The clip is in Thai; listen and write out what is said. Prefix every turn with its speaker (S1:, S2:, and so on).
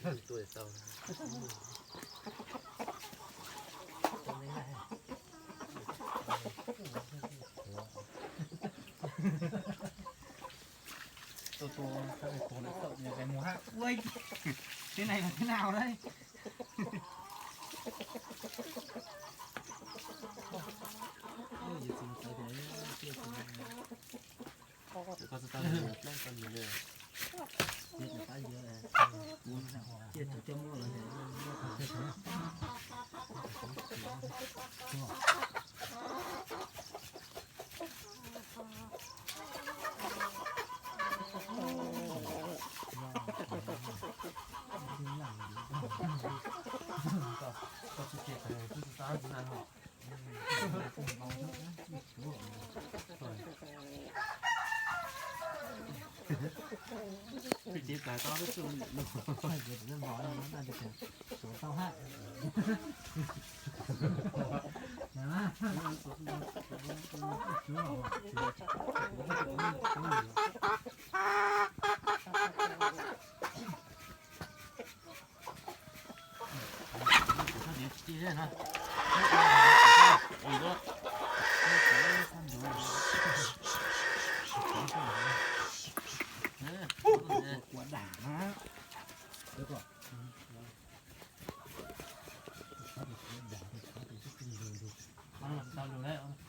S1: ตัวเศร้าตรงนี้ไงตัวถ้าเป็นโคนแล้วอยู่ในหมูฮะเว้ยที่ไหนกับที่nào đây có sao lên con nhiềuเลยเยอะแต่เยอะเลยเยอะแต่เจ้ามั่วเลยก็จะเก็บไปที่สตาร์ทนานหรอกtiếp lại to cái xương nó nói nó là được số tao hát nè chi thế hả? Quả đảng á, được rồi. Làm sao được đấy không?